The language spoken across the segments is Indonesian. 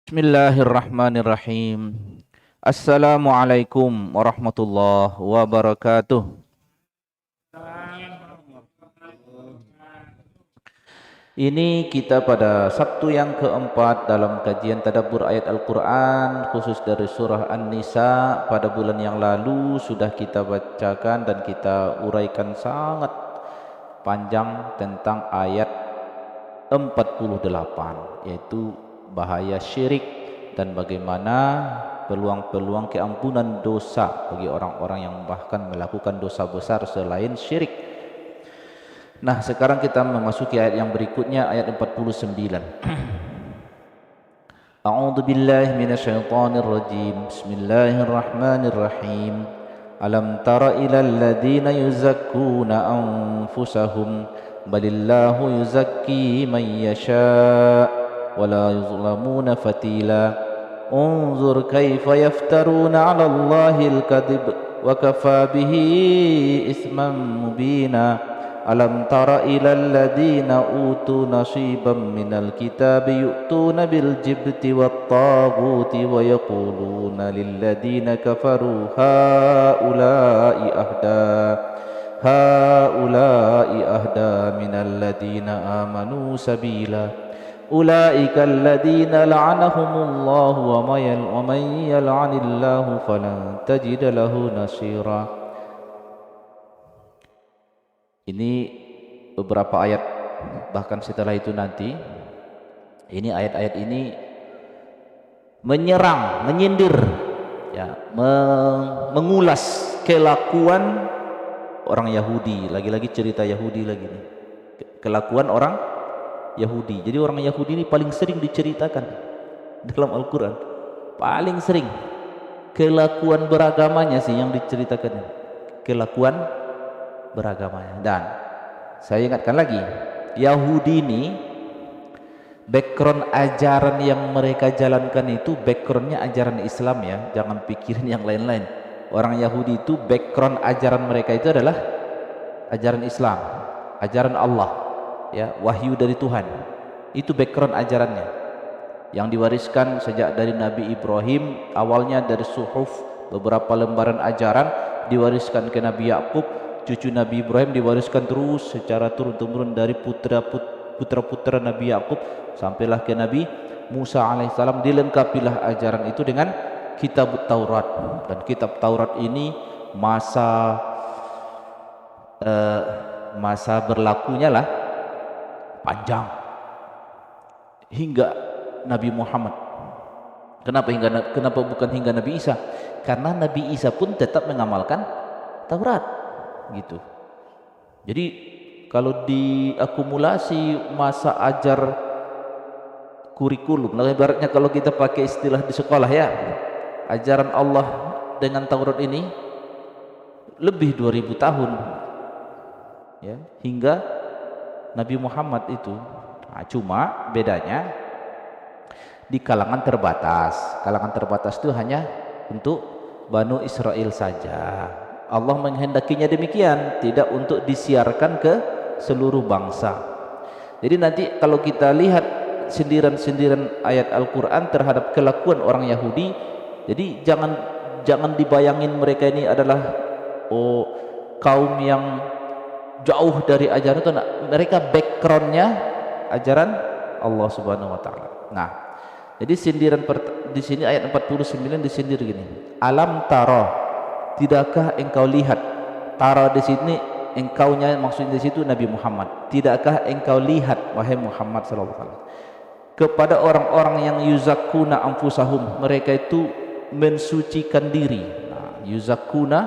Bismillahirrahmanirrahim. Assalamualaikum warahmatullahi wabarakatuh. Ini kita pada Sabtu yang keempat dalam kajian tadabbur ayat Al-Quran khusus dari surah An-Nisa. Pada bulan yang lalu sudah kita bacakan dan kita uraikan sangat panjang tentang ayat 48, yaitu bahaya syirik dan bagaimana peluang-peluang keampunan dosa bagi orang-orang yang bahkan melakukan dosa besar selain syirik. Nah, sekarang kita memasuki ayat yang berikutnya, ayat 49. A'udzu billahi minasyaitonir rajim. Bismillahirrahmanirrahim. Alam tara ilal ladzina yuzakkuna anfusahum balillahu yuzakki man yasha wa la yuzlamuna fatila. Unzur kaifa yaftaruna 'ala Allahil kadhib wa kafa bihi isman mubina. Alam tara ilal ladzina utu nasiban minal kitabi yu'tuna bil jibti wat taguti wa yaquluna lil ladzina kafaru haula'i ahda minal ladzina amanu sabila. Ulaika alladzina la'anahumullahu wa man yal'anillahu falan tajida lahu nasira. Ini beberapa ayat, bahkan setelah itu nanti ini ayat-ayat ini menyerang, menyindir, ya, mengulas kelakuan orang Yahudi. Lagi-lagi cerita Yahudi lagi nih. Kelakuan orang Yahudi. Jadi orang Yahudi ini paling sering diceritakan dalam Al-Quran. Paling sering kelakuan beragamanya sih yang diceritakan. Kelakuan beragamanya. Dan saya ingatkan lagi, Yahudi ini background ajaran yang mereka jalankan itu backgroundnya ajaran Islam, ya, jangan pikirin yang lain-lain. Orang Yahudi itu background ajaran mereka itu adalah ajaran Islam, ajaran Allah, ya, wahyu dari Tuhan. Itu background ajarannya yang diwariskan sejak dari Nabi Ibrahim, awalnya dari suhuf, beberapa lembaran ajaran diwariskan ke Nabi Yakub, cucu Nabi Ibrahim diwariskan terus secara turun-temurun dari putra-putra Nabi Yakub sampailah ke Nabi Musa alaihissalam. Dilengkapilah ajaran itu dengan kitab Taurat, dan kitab Taurat ini masa berlakunya lah panjang hingga Nabi Muhammad. Kenapa bukan hingga Nabi Isa? Karena Nabi Isa pun tetap mengamalkan Taurat gitu. Jadi kalau diakumulasi masa ajar kurikulum, nah ibaratnya kalau kita pakai istilah di sekolah, ya, ajaran Allah dengan Taurat ini lebih 2000 tahun, ya, hingga Nabi Muhammad itu. Nah, cuma bedanya di kalangan terbatas. Kalangan terbatas itu hanya untuk Banu Israel saja. Allah menghendakinya demikian, tidak untuk disiarkan ke seluruh bangsa. Jadi nanti kalau kita lihat sindiran-sindiran ayat Al-Quran terhadap kelakuan orang Yahudi, jadi jangan dibayangin mereka ini adalah kaum yang jauh dari ajaran itu. Mereka backgroundnya ajaran Allah Subhanahu Wa Taala. Nah, jadi sindiran di sini ayat 49 disindir gini. Alam taro, tidakkah engkau lihat? Tara di sini engkaunya maksudnya di situ Nabi Muhammad. Tidakkah engkau lihat wahai Muhammad sallallahu alaihi wasallam kepada orang-orang yang yuzakkuna anfusahum, mereka itu mensucikan diri. Nah, yuzakkuna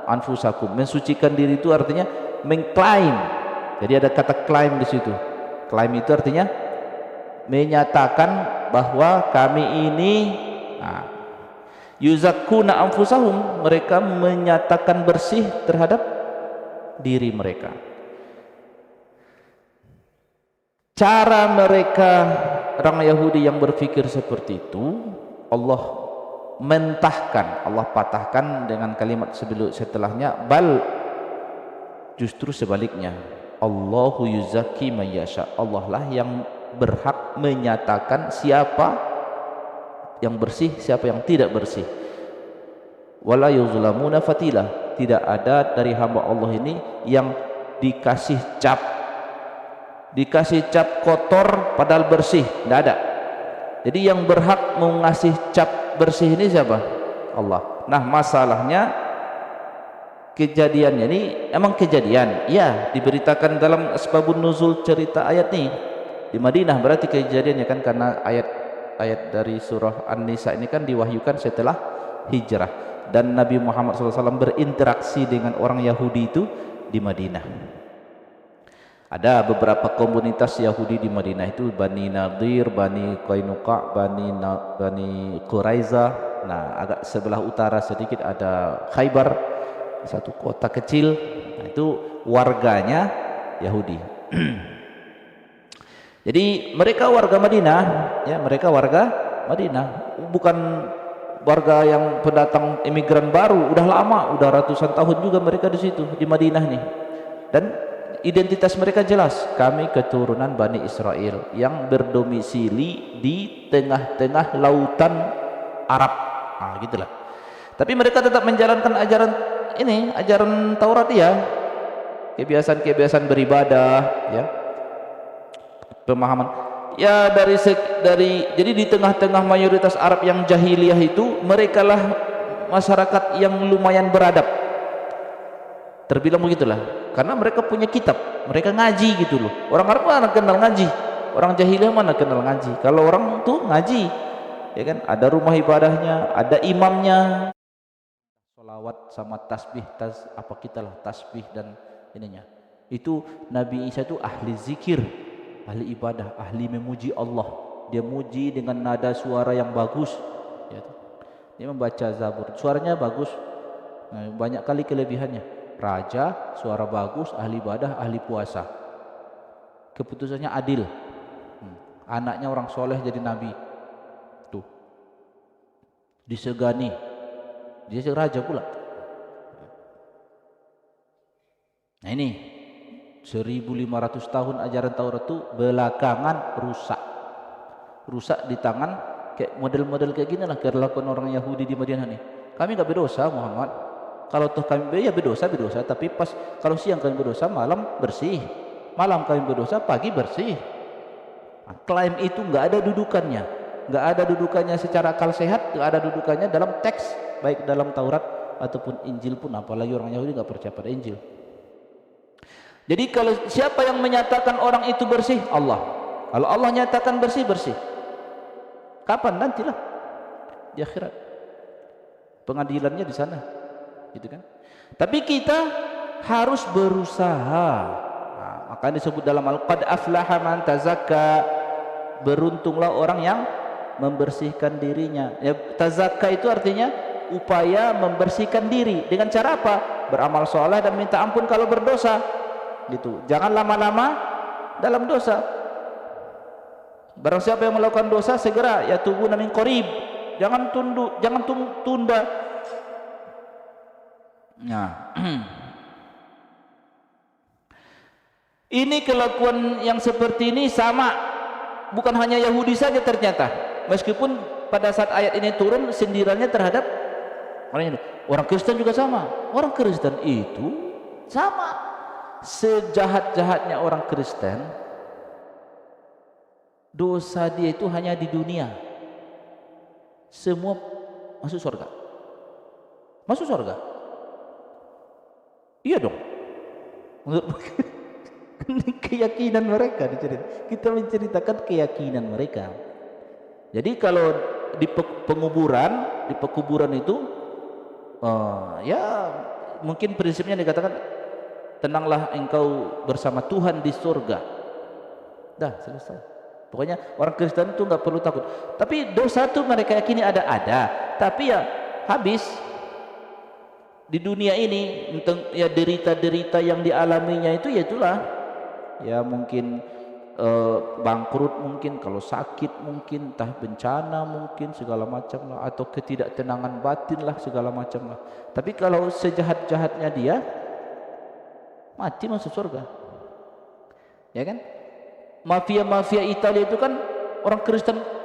anfusakum, mensucikan diri itu artinya mengklaim. Jadi ada kata klaim di situ. Klaim itu artinya menyatakan bahwa kami ini, nah, yuzakkuna anfusahum, mereka menyatakan bersih terhadap diri mereka. Cara mereka orang Yahudi yang berpikir seperti itu, Allah mentahkan, Allah patahkan dengan kalimat setelahnya, bal, justru sebaliknya, Allahu yuzakki may yasha, Allah lah yang berhak menyatakan siapa yang bersih, siapa yang tidak bersih. Wala yuzlamuna fatila. Tidak ada dari hamba Allah ini yang dikasih cap kotor padahal bersih, tidak ada. Jadi yang berhak mengasih cap bersih ini siapa? Allah. Nah, masalahnya kejadiannya ini emang kejadian, ya, diberitakan dalam asbabun nuzul cerita ayat ini di Madinah, berarti kejadiannya kan karena ayat dari surah An-Nisa ini kan diwahyukan setelah hijrah, dan Nabi Muhammad SAW berinteraksi dengan orang Yahudi itu di Madinah. Ada beberapa komunitas Yahudi di Madinah itu, Bani Nadir, Bani Qainuqa, Bani Quraiza. Nah, agak sebelah utara sedikit ada Khaybar, satu kota kecil. Nah, itu warganya Yahudi. Jadi mereka warga Madinah, ya, mereka warga Madinah, bukan warga yang pendatang imigran baru. Udah lama, udah ratusan tahun juga mereka di situ di Madinah nih. Dan identitas mereka jelas, kami keturunan Bani Israel yang berdomisili di tengah-tengah lautan Arab. Nah, gitulah. Tapi mereka tetap menjalankan ajaran Taurat, ya. Kebiasaan-kebiasaan beribadah, ya. Pemahaman. Ya, jadi di tengah-tengah mayoritas Arab yang jahiliyah itu, mereka lah masyarakat yang lumayan beradab. Terbilang begitulah, karena mereka punya kitab, mereka ngaji gitu loh. Orang Arab mana kenal ngaji, orang jahiliyah mana kenal ngaji. Kalau orang tuh ngaji, ya kan, ada rumah ibadahnya, ada imamnya, sholawat sama tasbih, tasbih dan ininya. Itu Nabi Isa itu ahli zikir, ahli ibadah, ahli memuji Allah. Dia muji dengan nada suara yang bagus, ya. Dia membaca Zabur, suaranya bagus. Nah, banyak kali kelebihannya. Raja, suara bagus, ahli ibadah, ahli puasa. Keputusannya adil. Anaknya orang soleh jadi nabi. Tuh. Disegani. Dia raja pula. Nah, ini 1500 tahun ajaran Taurat itu belakangan rusak. Rusak di tangan kayak model-model kayak gini lah kelakuan orang Yahudi di Madinah nih. Kami enggak berdosa, Muhammad. Kalau toh kami ya berdosa, tapi pas kalau siang kami berdosa, malam bersih. Malam kami berdosa, pagi bersih. Nah, klaim itu enggak ada dudukannya. Enggak ada dudukannya secara akal sehat, enggak ada dudukannya dalam teks, baik dalam Taurat ataupun Injil pun, apalagi orang Yahudi enggak percaya pada Injil. Jadi kalau siapa yang menyatakan orang itu bersih? Allah. Kalau Allah nyatakan bersih, bersih. Kapan? Nantilah di akhirat. Pengadilannya di sana. Gitu kan? Tapi kita harus berusaha. Nah, makanya disebut dalam Al-Qad aflaha man tazakka. Beruntunglah orang yang membersihkan dirinya. Ya, tazakka itu artinya upaya membersihkan diri. Dengan cara apa? Beramal soleh dan minta ampun kalau berdosa. Gitu. Jangan lama-lama dalam dosa. Barang siapa yang melakukan dosa, segera ya tubuna min qarib. Jangan tunda. Nah, ini kelakuan yang seperti ini sama, bukan hanya Yahudi saja ternyata. Meskipun pada saat ayat ini turun, sindirannya terhadap orang Kristen juga sama. Orang Kristen itu sama, sejahat-jahatnya orang Kristen, dosa dia itu hanya di dunia. Semua masuk surga. Masuk surga. Iya dong. Menurut ini keyakinan mereka diceritakan. Kita menceritakan keyakinan mereka. Jadi kalau di pekuburan itu, ya mungkin prinsipnya dikatakan tenanglah engkau bersama Tuhan di surga. Dah selesai. Pokoknya orang Kristen itu nggak perlu takut. Tapi dosa itu mereka yakini ada. Tapi ya habis. Di dunia ini ya derita-derita yang dialaminya itu ya itulah, ya mungkin bangkrut, mungkin kalau sakit, mungkin entah bencana, mungkin segala macam lah, atau ketidaktenangan batin lah, segala macam lah. Tapi kalau sejahat-jahatnya dia mati masuk surga, ya kan? Mafia-mafia Italia itu kan orang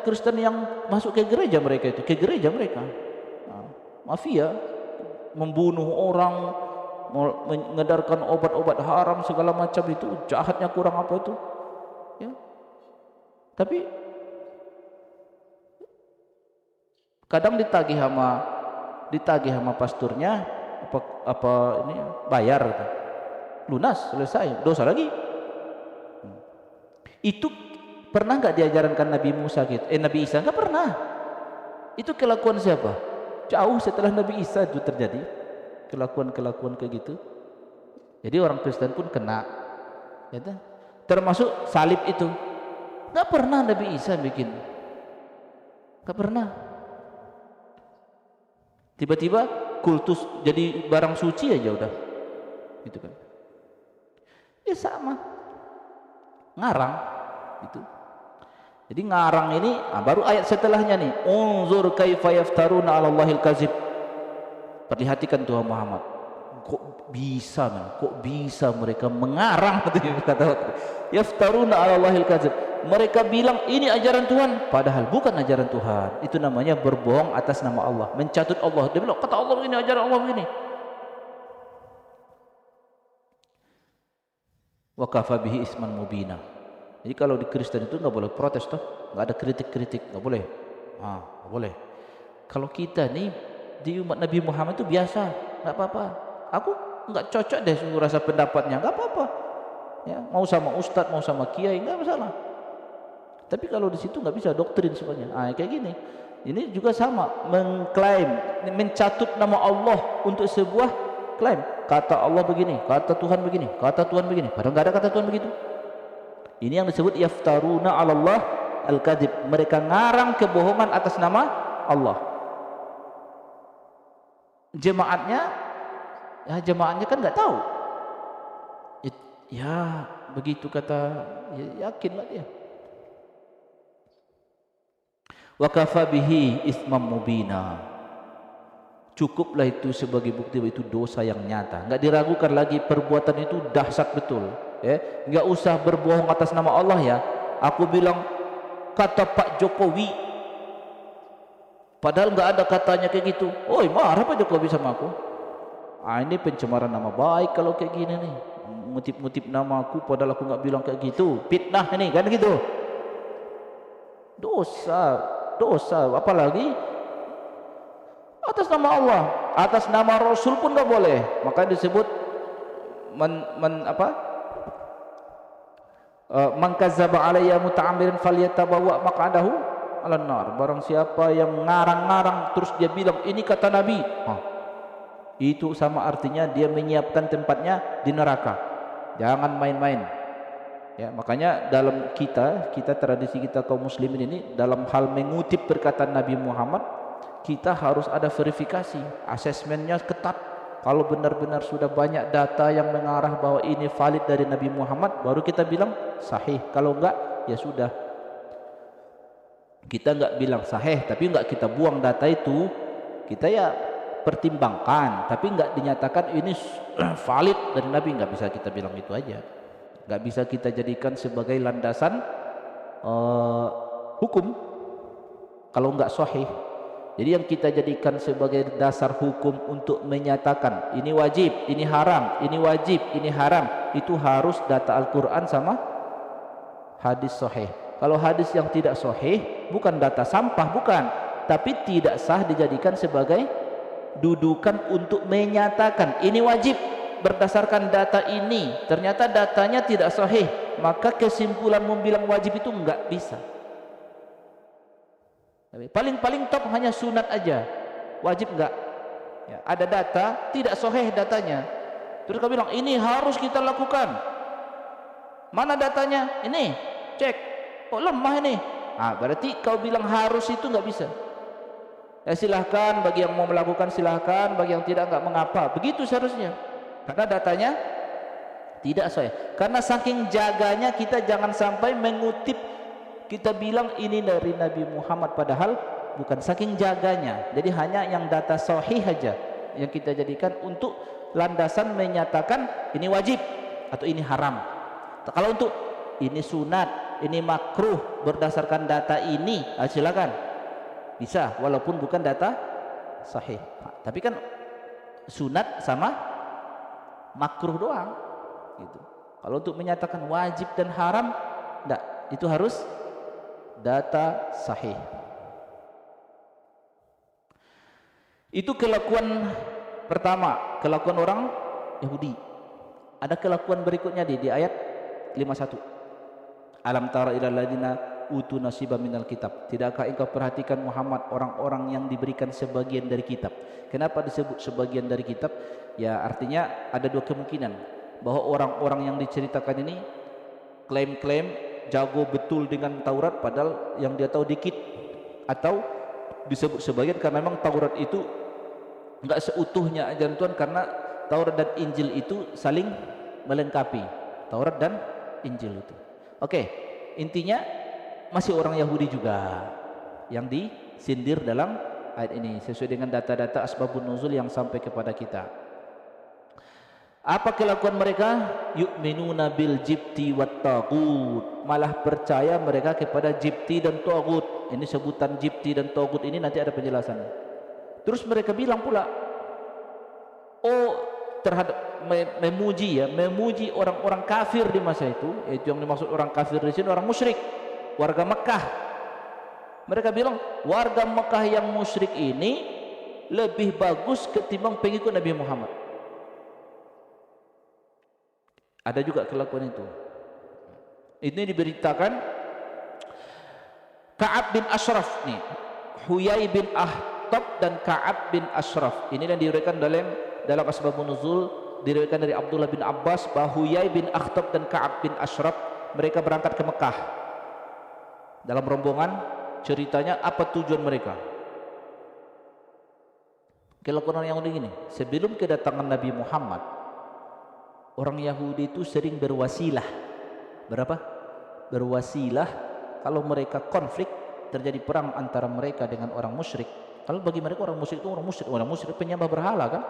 Kristen yang masuk ke gereja mereka itu, ke gereja mereka. Nah, mafia, membunuh orang, mengedarkan obat-obat haram segala macam itu, jahatnya kurang apa itu. Ya. Tapi kadang ditagih sama pasturnya apa ini bayar gitu. Lunas, selesai, dosa lagi. Itu pernah nggak diajarkan Nabi Musa gitu? Nabi Isa nggak pernah. Itu kelakuan siapa? Jauh setelah Nabi Isa itu terjadi kelakuan kayak gitu. Jadi orang Kristen pun kena, gitu. Termasuk salib itu. Nggak pernah Nabi Isa bikin, nggak pernah. Tiba-tiba kultus jadi barang suci aja udah, gitu kan? Ya sama, ngarang, gitu. Jadi ngarang ini, baru ayat setelahnya nih, unzur kaifa yaftaruna 'ala Allahil kadzib. Perhatikan Tuhan Muhammad, kok bisa mereka mengarang kata yaftaruna 'ala Allahil kadzib. Mereka bilang ini ajaran Tuhan, padahal bukan ajaran Tuhan. Itu namanya berbohong atas nama Allah, mencatut Allah. Dia bilang kata Allah begini, ajaran Allah begini. Wa kafa bihi isman mubina. Jadi kalau di Kristen itu nggak boleh protes toh, nggak ada kritik, nggak boleh. Nggak boleh. Kalau kita nih di umat Nabi Muhammad itu biasa, nggak apa-apa. Aku nggak cocok deh rasa pendapatnya, nggak apa-apa. Ya, mau sama ustadz, mau sama kiai, nggak masalah. Tapi kalau di situ nggak bisa doktrin sebenarnya. Kayak gini. Ini juga sama, mengklaim, mencatut nama Allah untuk sebuah klaim. Kata Allah begini, kata Tuhan begini, kata Tuhan begini. Padahal nggak ada kata Tuhan begitu. Ini yang disebut yaftaruna 'ala Allah al-kadzib. Mereka ngarang kebohongan atas nama Allah. Jemaatnya kan nggak tahu. Ya begitu kata, ya, yakinlah dia. Wa kafa bihi ismam mubina. Cukuplah itu sebagai bukti bahwa itu dosa yang nyata. Nggak diragukan lagi, perbuatan itu dahsyat betul. Ya, nggak usah berbohong atas nama Allah ya. Aku bilang kata Pak Jokowi, padahal nggak ada katanya kayak gitu. Oi, marah Pak Jokowi sama aku. Ini pencemaran nama baik kalau kayak gini nih. Ngutip nama aku padahal aku nggak bilang kayak gitu. Fitnah ini kan gitu. Dosa, apalagi atas nama Allah, atas nama Rasul pun nggak boleh. Maka disebut man kadzdzaba alayya muta'ammidan falyatabawa maq'adahu 'alan nar. Barang siapa yang ngarang-ngarang terus dia bilang ini kata Nabi, itu sama artinya dia menyiapkan tempatnya di neraka. Jangan main-main. Ya, makanya dalam kita tradisi kita kaum muslimin ini, dalam hal mengutip perkataan Nabi Muhammad, kita harus ada verifikasi, asesmennya ketat. Kalau benar-benar sudah banyak data yang mengarah bahwa ini valid dari Nabi Muhammad, baru kita bilang sahih. Kalau enggak, ya sudah. Kita enggak bilang sahih, tapi enggak kita buang data itu. Kita ya pertimbangkan, tapi enggak dinyatakan ini valid dari Nabi. Enggak bisa kita bilang itu aja. Enggak bisa kita jadikan sebagai landasan hukum kalau enggak sahih. Jadi yang kita jadikan sebagai dasar hukum untuk menyatakan ini wajib, ini haram, ini wajib, ini haram, itu harus data Al-Quran sama hadis sahih. Kalau hadis yang tidak sahih, bukan data sampah, bukan, tapi tidak sah dijadikan sebagai dudukan untuk menyatakan ini wajib berdasarkan data ini. Ternyata datanya tidak sahih, maka kesimpulan membilang wajib itu enggak bisa. Paling top hanya sunat aja, wajib enggak ya, ada data tidak sahih datanya, terus kau bilang ini harus kita lakukan, mana datanya, ini cek, lemah ini, berarti kau bilang harus itu enggak bisa. Ya silahkan, bagi yang mau melakukan silahkan, bagi yang tidak enggak mengapa, begitu seharusnya, karena datanya tidak sahih. Karena saking jaganya kita jangan sampai mengutip, kita bilang ini dari Nabi Muhammad padahal bukan, saking jaganya. Jadi hanya yang data sahih saja yang kita jadikan untuk landasan menyatakan ini wajib atau ini haram. Kalau untuk ini sunat, ini makruh berdasarkan data ini, silakan, bisa walaupun bukan data sahih. Tapi kan sunat sama makruh doang gitu. Kalau untuk menyatakan wajib dan haram, enggak, itu harus data sahih. Itu kelakuan pertama, kelakuan orang Yahudi. Ada kelakuan berikutnya di ayat 51. Alam tara ilal ladina utu nasiba minal kitab. Tidakkah engkau perhatikan Muhammad orang-orang yang diberikan sebagian dari kitab? Kenapa disebut sebagian dari kitab? Ya artinya ada dua kemungkinan, bahwa orang-orang yang diceritakan ini klaim-klaim jago betul dengan Taurat padahal yang dia tahu dikit, atau disebut sebagian karena memang Taurat itu enggak seutuhnya ajaran Tuhan, karena Taurat dan Injil itu saling melengkapi, Taurat dan Injil itu. Oke, intinya masih orang Yahudi juga yang disindir dalam ayat ini sesuai dengan data-data asbabun nuzul yang sampai kepada kita. Apa kelakuan mereka? Yu'minuna bil jibti wat taghut. Malah percaya mereka kepada jibti dan taghut. Ini sebutan jibti dan taghut ini nanti ada penjelasannya. Terus mereka bilang pula, terhadap memuji orang-orang kafir di masa itu, yaitu yang dimaksud orang kafir di sini orang musyrik, warga Mekah. Mereka bilang warga Mekah yang musyrik ini lebih bagus ketimbang pengikut Nabi Muhammad. Ada juga kelakuan itu. Ini diberitakan Ka'ab bin Ashraf nih, Huyai bin Akhtab dan Ka'ab bin Ashraf. Ini yang diriwayatkan dalam asbabun nuzul, diriwayatkan dari Abdullah bin Abbas bahwa Huyai bin Akhtab dan Ka'ab bin Ashraf mereka berangkat ke Mekah. Dalam rombongan ceritanya apa tujuan mereka? Kelakuan yang begini, sebelum kedatangan Nabi Muhammad, orang Yahudi itu sering berwasilah. Berapa? Berwasilah kalau mereka konflik, terjadi perang antara mereka dengan orang musyrik. Kalau bagi mereka orang musyrik itu orang musyrik penyembah berhala kan?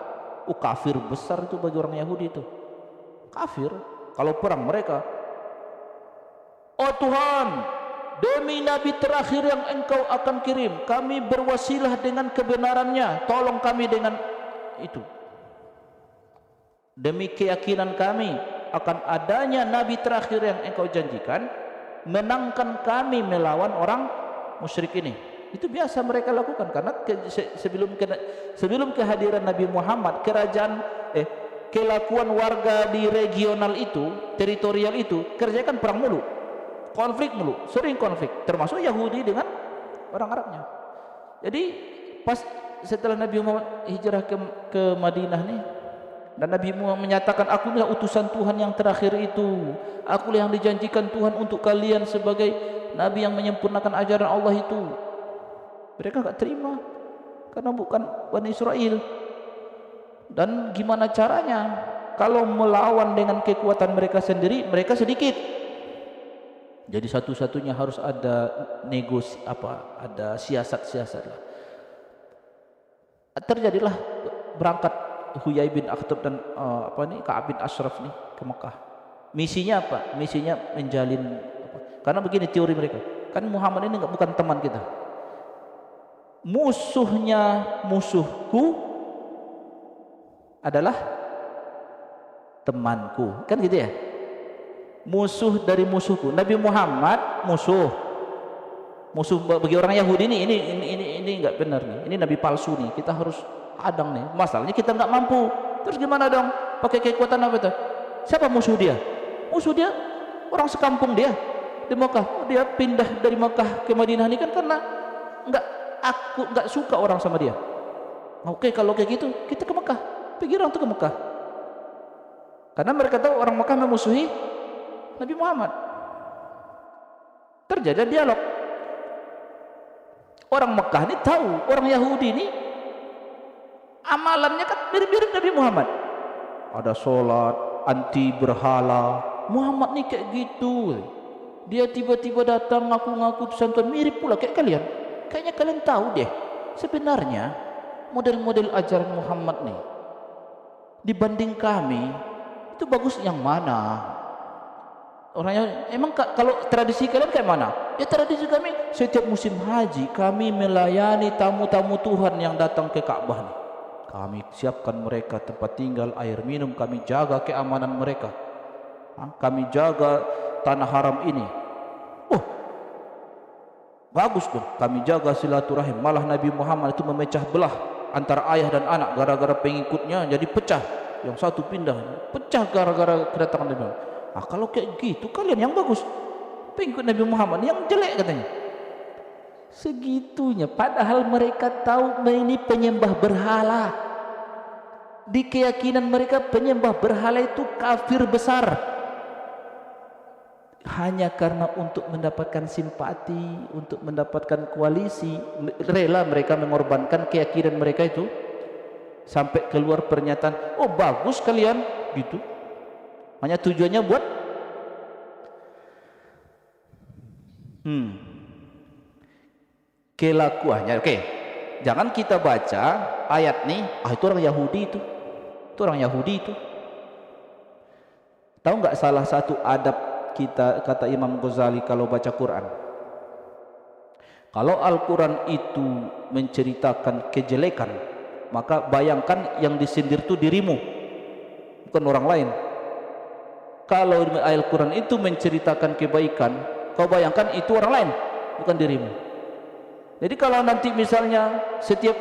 Kafir besar itu bagi orang Yahudi itu. Kafir. Kalau perang mereka, oh Tuhan, demi Nabi terakhir yang Engkau akan kirim, kami berwasilah dengan kebenarannya, tolong kami dengan itu. Demi keyakinan kami akan adanya Nabi terakhir yang Engkau janjikan, menangkan kami melawan orang musyrik ini. Itu biasa mereka lakukan karena sebelum kehadiran Nabi Muhammad, kelakuan warga di regional itu, teritorial itu, kerjakan perang mulu, konflik mulu, sering konflik, termasuk Yahudi dengan orang Arabnya. Jadi pas setelah Nabi Muhammad hijrah ke Madinah nih, dan Nabi Muhammad menyatakan, akulah utusan Tuhan yang terakhir itu, akulah yang dijanjikan Tuhan untuk kalian sebagai Nabi yang menyempurnakan ajaran Allah itu. Mereka enggak terima karena bukan Bani Israel. Dan gimana caranya? Kalau melawan dengan kekuatan mereka sendiri, mereka sedikit. Jadi satu-satunya harus ada ada siasat-siasat lah. Terjadilah berangkat Huyai bin Akhtab dan Ka'ab bin Ashraf nih ke Mekah. Misinya apa? Misinya menjalin karena begini teori mereka. Kan Muhammad ini bukan teman kita. Musuhnya musuhku adalah temanku, kan gitu ya. Musuh dari musuhku. Nabi Muhammad musuh bagi orang Yahudi ini enggak benar nih. Ini nabi palsu nih. Kita harus hadang nih. Masalahnya kita enggak mampu. Terus gimana dong? Pakai kekuatan apa itu? Siapa musuh dia? Musuh dia orang sekampung dia di Mekah. Dia pindah dari Mekah ke Madinah ini kan karena aku enggak suka orang sama dia. Oke, kalau kayak gitu kita ke Mekah. Pergi orang itu ke Mekah. Karena mereka tahu orang Mekah memusuhi Nabi Muhammad. Terjadi dialog. Orang Mekah ini tahu orang Yahudi ini amalannya kan mirip-mirip Nabi Muhammad. Ada sholat, anti berhala. Muhammad nih kayak gitu. Dia tiba-tiba datang ngaku-ngaku utusan Tuhan, mirip pula kayak kalian. Kayaknya kalian tahu deh, sebenarnya model-model ajaran Muhammad nih dibanding kami itu bagus yang mana? Orangnya emang kalau tradisi kalian kayak mana? Ya tradisi kami setiap musim haji kami melayani tamu-tamu Tuhan yang datang ke Ka'bah nih. Kami siapkan mereka tempat tinggal, air minum, kami jaga keamanan mereka. Kami jaga tanah haram ini. Oh, bagus dong. Kami jaga silaturahim. Malah Nabi Muhammad itu memecah belah antara ayah dan anak gara-gara pengikutnya jadi pecah. Yang satu pindah, pecah gara-gara kedatangan Nabi Muhammad. Kalau kayak gitu kalian yang bagus, pengikut Nabi Muhammad yang jelek katanya. Segitunya, padahal mereka tahu ini penyembah berhala. Di keyakinan mereka penyembah berhala itu kafir besar. Hanya karena untuk mendapatkan simpati, untuk mendapatkan koalisi, rela mereka mengorbankan keyakinan mereka itu sampai keluar pernyataan, oh bagus kalian gitu. Hanya tujuannya buat kelakuannya. Oke, jangan kita baca ayat nih, itu orang Yahudi itu orang Yahudi itu. Tahu nggak salah satu adab kita, kata Imam Ghazali kalau baca Quran, kalau Al-Quran itu menceritakan kejelekan, maka bayangkan yang disindir itu dirimu, bukan orang lain. Kalau Al-Quran itu menceritakan kebaikan, kau bayangkan itu orang lain, bukan dirimu. Jadi kalau nanti misalnya setiap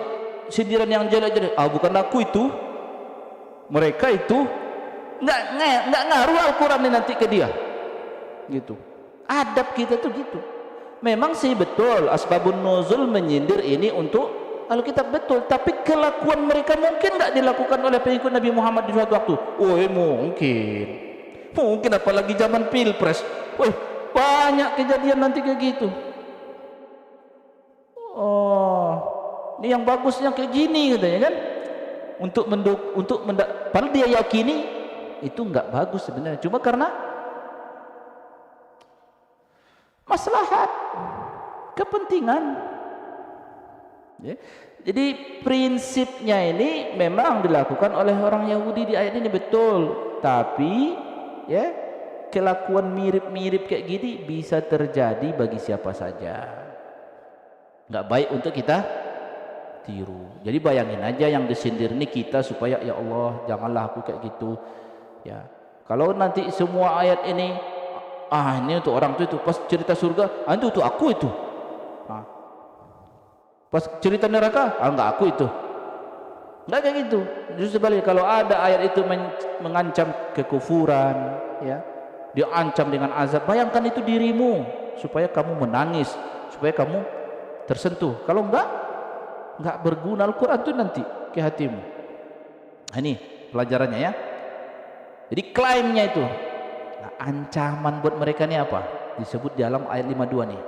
sindiran yang jelek-jelek, bukan aku itu, mereka itu, nggak ngaruh Al-Quran ini nanti ke dia, gitu. Adab kita tuh gitu. Memang sih betul asbabun nuzul menyindir ini untuk Alkitab, betul, tapi kelakuan mereka mungkin nggak dilakukan oleh pengikut Nabi Muhammad di suatu waktu. Mungkin apalagi zaman pilpres, banyak kejadian nanti kayak gitu. Ini yang bagusnya kayak gini katanya kan, padahal dia yakini itu nggak bagus sebenarnya, cuma karena maslahat, kepentingan. Ya. Jadi prinsipnya ini memang dilakukan oleh orang Yahudi di ayat ini, betul, tapi ya kelakuan mirip-mirip kayak gini bisa terjadi bagi siapa saja, nggak baik untuk kita tiru. Jadi bayangin aja yang disindir ini kita, supaya ya Allah janganlah aku kayak gitu ya. Kalau nanti semua ayat ini ini untuk orang itu pas cerita surga, itu untuk aku itu, pas cerita neraka, enggak aku itu, enggak kayak gitu. Justru sebalik, kalau ada ayat itu mengancam kekufuran ya, dia ancam dengan azab, bayangkan itu dirimu, supaya kamu menangis, supaya kamu tersentuh. Kalau enggak berguna Al-Quran itu nanti ke hatimu. Ini pelajarannya ya. Jadi klaimnya itu, ancaman buat mereka ini apa? Disebut di dalam ayat 52 nih.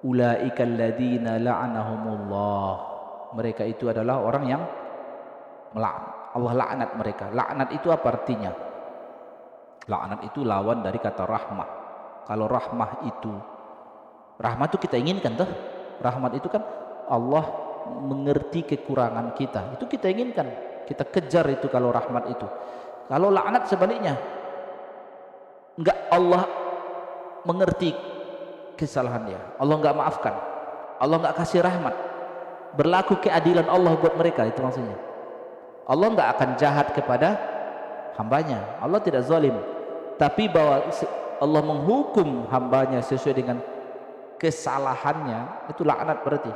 Ulaikal ladzina la'anahumullah. Mereka itu adalah orang yang Allah laknat mereka. Laknat itu apa artinya? Laknat itu lawan dari kata rahmah. Kalau rahmah itu kita inginkan tuh. Rahmat itu kan Allah mengerti kekurangan kita, itu kita inginkan, kita kejar itu kalau rahmat itu. Kalau laknat sebaliknya, enggak Allah mengerti kesalahan dia, Allah enggak maafkan, Allah enggak kasih rahmat, berlaku keadilan Allah buat mereka, itu maksudnya. Allah enggak akan jahat kepada hambanya, Allah tidak zalim, tapi bahwa Allah menghukum hambanya sesuai dengan kesalahannya, itu laknat berarti.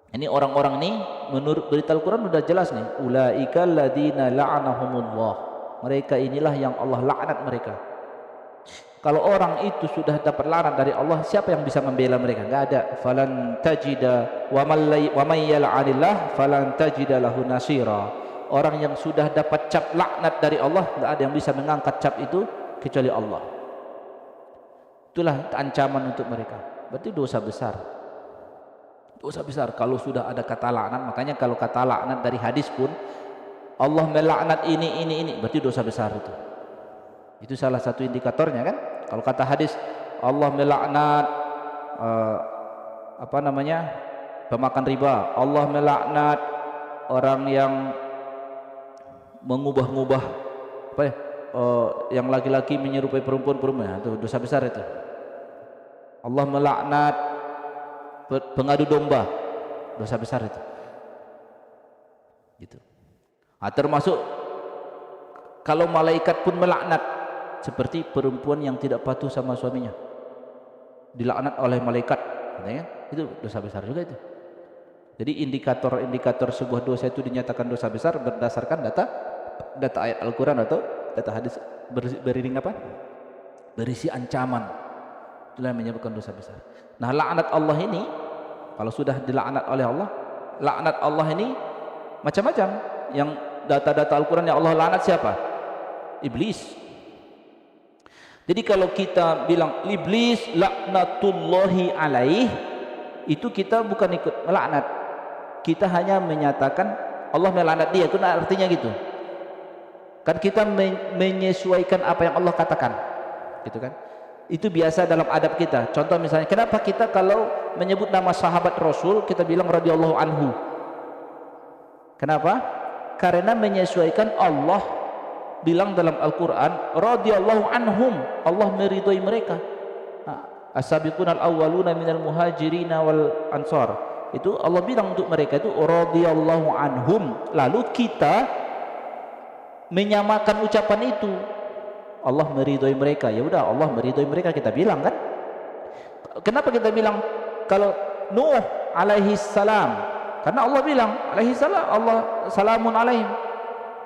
Ini orang-orang ini menurut berita Al-Quran sudah jelas nih, ulaikal ladzina la'anahumullah. Mereka inilah yang Allah laknat mereka. Kalau orang itu sudah dapat laknat dari Allah, siapa yang bisa membela mereka? Enggak ada. Falan tajida wa may yal'anillah falan tajida lahu nasira. Orang yang sudah dapat cap laknat dari Allah, enggak ada yang bisa mengangkat cap itu kecuali Allah. Itulah ancaman untuk mereka. Berarti dosa besar. Dosa besar kalau sudah ada kata laknat. Makanya kalau kata laknat dari hadis pun, Allah melaknat ini, berarti dosa besar itu. Itu salah satu indikatornya kan. Kalau kata hadis Allah melaknat pemakan riba, Allah melaknat orang yang mengubah-ubah yang laki-laki menyerupai perempuan-perempuan, itu dosa besar itu. Allah melaknat pengadu domba, dosa besar itu. Gitu. Termasuk kalau malaikat pun melaknat, seperti perempuan yang tidak patuh sama suaminya, dilaknat oleh malaikat, katanya, itu dosa besar juga itu. Jadi indikator-indikator sebuah dosa itu dinyatakan dosa besar berdasarkan data ayat Al-Quran atau data hadis berisi ancaman. Itulah yang menyebabkan dosa besar. Nah, laknat Allah ini, kalau sudah dilaknat oleh Allah, laknat Allah ini macam-macam. Yang data-data Al-Quran yang Allah laknat siapa? Iblis. Jadi kalau kita bilang iblis laknatullahi alaih, itu kita bukan ikut melaknat, kita hanya menyatakan Allah melaknat dia. Itu artinya gitu kan, kita menyesuaikan apa yang Allah katakan, gitu kan. Itu biasa dalam adab kita. Contoh misalnya, kenapa kita kalau menyebut nama sahabat Rasul kita bilang radhiyallahu anhu? Kenapa? Karena menyesuaikan Allah bilang dalam Al-Quran radhiyallahu anhum, Allah meridhoi mereka. As-sabiqunal awwaluna minal muhajirin wal ansar, itu Allah bilang untuk mereka itu radhiyallahu anhum. Lalu kita menyamakan ucapan itu, Allah meridhoi mereka, ya udah Allah meridhoi mereka kita bilang kan. Kenapa kita bilang kalau Nuh alaihi salam? Karena Allah bilang alaihi salam, Allah salamun alaihim,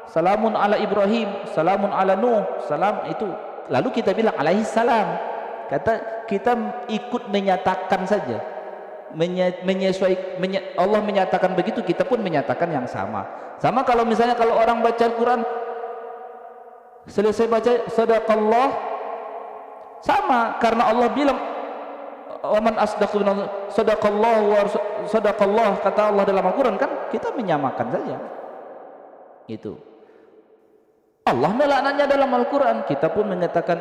salamun ala Ibrahim, salamun ala Nuh, salam itu. Lalu kita bilang alaihi salam. Kata kita ikut menyatakan saja, Allah menyatakan begitu, kita pun menyatakan yang sama. Sama kalau misalnya kalau orang baca Al-Quran, selesai baca sadaqallah, sama, karena Allah bilang waman asdaqu sadaqallah wa sadaqallah, kata Allah dalam Al-Quran kan, kita menyamakan saja. Itu Allah melaknatnya dalam Al-Quran, kita pun menyatakan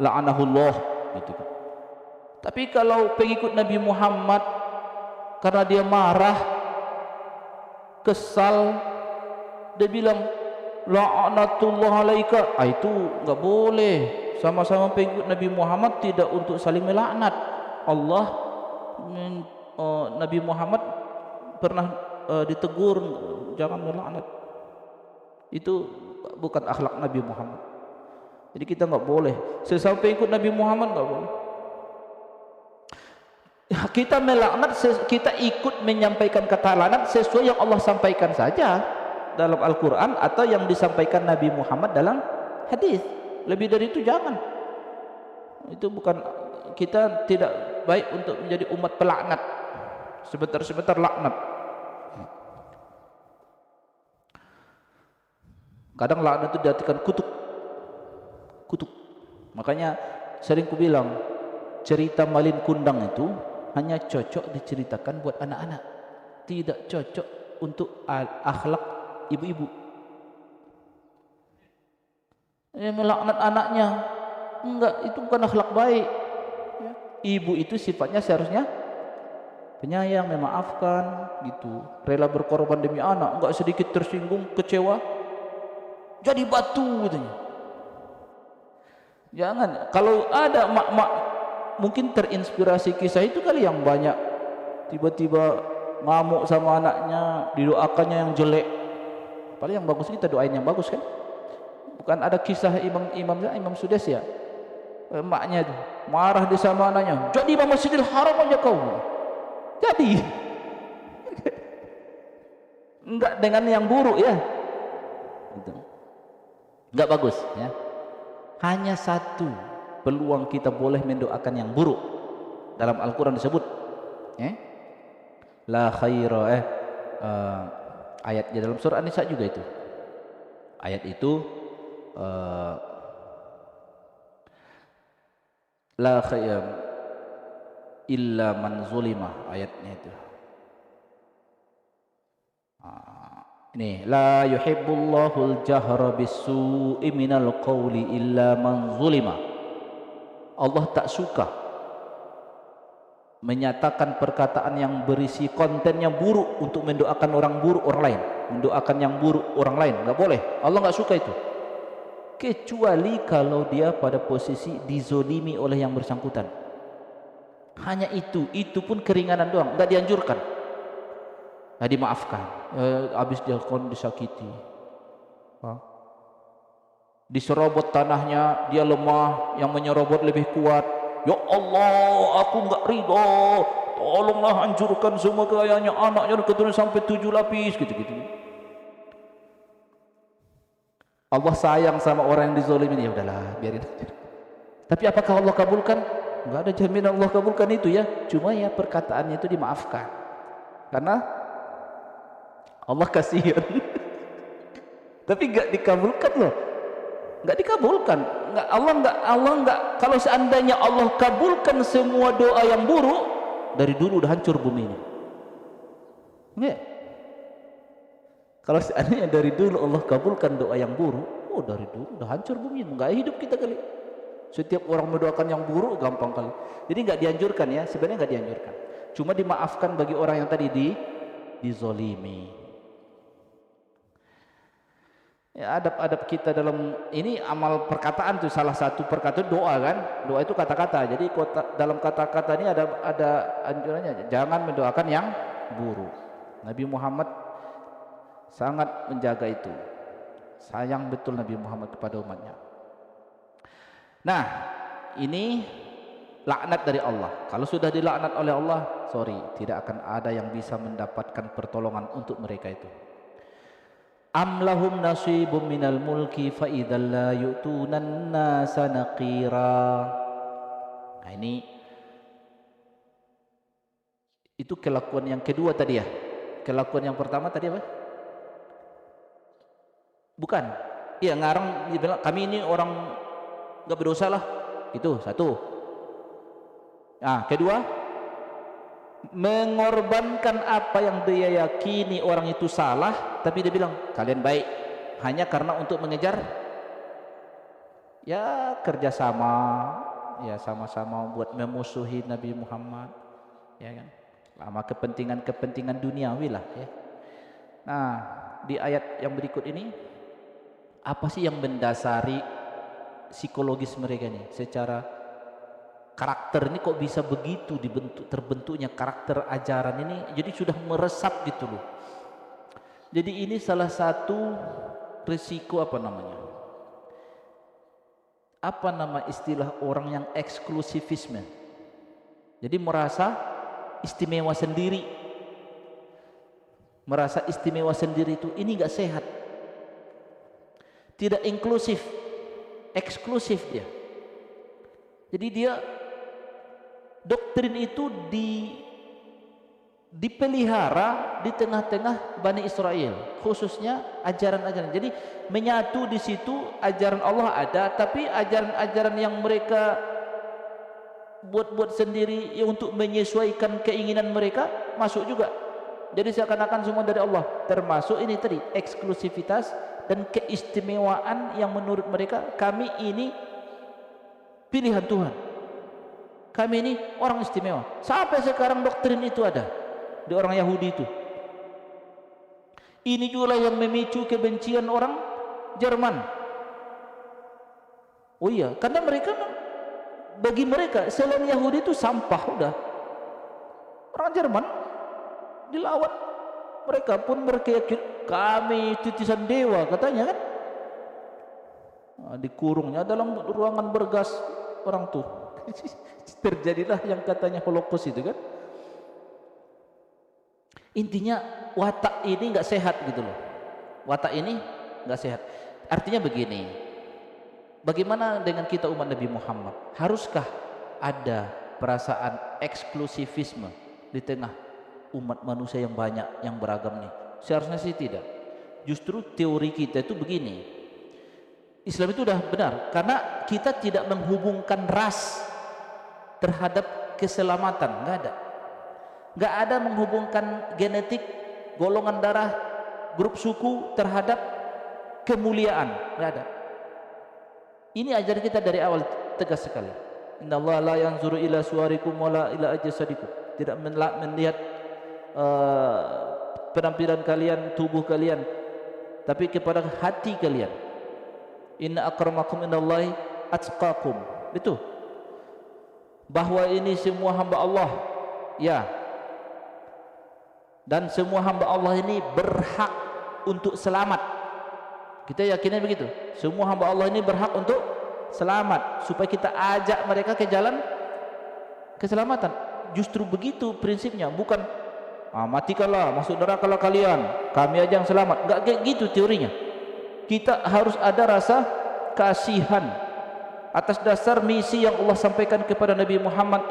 la'anahullah, gitu kan. Tapi kalau pengikut Nabi Muhammad karena dia marah, kesal, dia bilang la'anatullah alaika, itu enggak boleh. Sama-sama pengikut Nabi Muhammad tidak untuk saling melaknat. Allah Nabi Muhammad pernah ditegur jangan melaknat. Itu bukan akhlak Nabi Muhammad. Jadi kita enggak boleh sesama pengikut Nabi Muhammad, enggak boleh. Kita melaknat, kita ikut menyampaikan kata laknat sesuai yang Allah sampaikan saja dalam Al-Quran atau yang disampaikan Nabi Muhammad dalam hadis. Lebih dari itu jangan. Itu bukan, kita tidak baik untuk menjadi umat pelaknat, sebentar-sebentar laknat. Kadang laknat itu diartikan kutuk. Makanya sering ku bilang, cerita Malin Kundang itu hanya cocok diceritakan buat anak-anak, tidak cocok untuk akhlak ibu-ibu. Melaknat anaknya, enggak, itu bukan akhlak baik. Ibu itu sifatnya seharusnya penyayang, memaafkan, gitu, rela berkorban demi anak, enggak sedikit tersinggung, kecewa, jadi batu katanya. Jangan. Kalau ada mak-mak mungkin terinspirasi kisah itu kali yang banyak, tiba-tiba ngamuk sama anaknya, didoakannya yang jelek. Paling yang bagus kita doain yang bagus kan. Bukan ada kisah Imam Sudes ya, emaknya itu marah di sama anaknya, jadi Imam Masjidil Haram aja kau. Jadi enggak dengan yang buruk ya, gitu. Enggak bagus ya. Hanya satu peluang kita boleh mendoakan yang buruk, dalam Al-Quran disebut la khaira, ayatnya dalam surah An-Nisa juga itu, ayat itu la khaira illa man zulima, ayatnya itu. Ini la yuhibbullahul jahra bis-su'i minal qawli illa man zulima. Allah tak suka menyatakan perkataan yang berisi kontennya buruk untuk mendoakan orang buruk, orang lain, mendoakan yang buruk orang lain, enggak boleh. Allah enggak suka itu. kecuali kalau dia pada posisi dizolimi oleh yang bersangkutan. Hanya itu pun keringanan doang, nggak dianjurkan, nggak dimaafkan. Habis dia kon disakiti, diserobot tanahnya, dia lemah, yang menyerobot lebih kuat. Ya Allah, aku nggak ridho, tolonglah hancurkan semua kekayaannya, anaknya dan keturunan sampai 7 lapis, gitu-gitu. Allah sayang sama orang yang dizolimi, ya udahlah, biarin. Tapi apakah Allah kabulkan? Enggak ada jaminan Allah kabulkan itu ya. Cuma ya perkataannya itu dimaafkan. Karena Allah kasihan. Tapi enggak dikabulkan loh. Enggak dikabulkan. Allah enggak, kalau seandainya Allah kabulkan semua doa yang buruk, dari dulu udah hancur bumi ini. Enggak. Kalau seandainya dari dulu Allah kabulkan doa yang buruk, oh dari dulu udah hancur bumi, enggak hidup kita kali. Setiap orang mendoakan yang buruk gampang kali. Jadi enggak dianjurkan ya, sebenarnya enggak dianjurkan. Cuma dimaafkan bagi orang yang tadi dizolimi. Ya, adab-adab kita dalam ini amal perkataan tuh salah satu perkataan doa kan. Doa itu kata-kata. Jadi dalam kata-kata ini ada anjurannya, jangan mendoakan yang buruk. Nabi Muhammad sangat menjaga itu. Sayang betul Nabi Muhammad kepada umatnya. Nah, ini laknat dari Allah. Kalau sudah dilaknat oleh Allah, sorry, tidak akan ada yang bisa mendapatkan pertolongan untuk mereka itu. Am lahum nasibum minal mulki fa idzal la yu'tunan nasa naqira. Nah, ini itu kelakuan yang kedua tadi ya. Kelakuan yang pertama tadi apa? Bukan. Iya, ngarang dia bilang kami ini orang enggak berdosa lah. Itu satu. Nah, kedua, mengorbankan apa yang dia yakini orang itu salah, tapi dia bilang kalian baik hanya karena untuk mengejar ya kerjasama, ya sama-sama buat memusuhi Nabi Muhammad, ya kan, lama kepentingan duniawi lah ya. Nah, di ayat yang berikut ini apa sih yang mendasari psikologis mereka nih secara karakter ini, kok bisa begitu terbentuknya karakter ajaran ini, jadi sudah meresap gitu loh. Jadi ini salah satu risiko apa nama istilah orang yang eksklusivisme. Jadi merasa istimewa sendiri, itu ini enggak sehat, tidak inklusif, eksklusif dia. Jadi dia doktrin itu dipelihara di tengah-tengah Bani Israel, khususnya ajaran-ajaran. Jadi menyatu di situ, ajaran Allah ada, tapi ajaran-ajaran yang mereka buat-buat sendiri ya untuk menyesuaikan keinginan mereka masuk juga. Jadi seakan-akan semua dari Allah, termasuk ini tadi eksklusivitas dan keistimewaan yang menurut mereka kami ini pilihan Tuhan, kami ini orang istimewa. Sampai sekarang doktrin itu ada di orang Yahudi itu. Ini juga yang memicu kebencian orang Jerman. Oh iya, karena bagi mereka selain Yahudi itu sampah udah. Orang Jerman dilawan, mereka pun berkeyakinan kami titisan dewa katanya kan. Nah, dikurungnya dalam ruangan bergas orang tuh. Terjadilah yang katanya Holocaust itu kan. Intinya watak ini enggak sehat gitu loh. Watak ini enggak sehat. Artinya begini, bagaimana dengan kita umat Nabi Muhammad? Haruskah ada perasaan eksklusivisme di tengah umat manusia yang banyak, yang beragam nih? Seharusnya sih tidak. Justru teori kita itu begini, Islam itu udah benar karena kita tidak menghubungkan ras terhadap keselamatan, nggak ada menghubungkan genetik, golongan darah, grup suku terhadap kemuliaan, nggak ada. Ini ajaran kita dari awal tegas sekali. Innallaha la yanzuru ila suwarikum wala ila ajsadikum. Tidak melihat penampilan kalian, tubuh kalian, tapi kepada hati kalian. Inna akramakum indallahi atqakum. Itu bahwa ini semua hamba Allah, ya, dan semua hamba Allah ini berhak untuk selamat. Kita yakinnya begitu. Semua hamba Allah ini berhak untuk selamat, supaya kita ajak mereka ke jalan keselamatan. Justru begitu prinsipnya, bukan matikanlah, masuk neraka lah kalian, kami aja yang selamat. Enggak kayak gitu teorinya. Kita harus ada rasa kasihan atas dasar misi yang Allah sampaikan kepada Nabi Muhammad,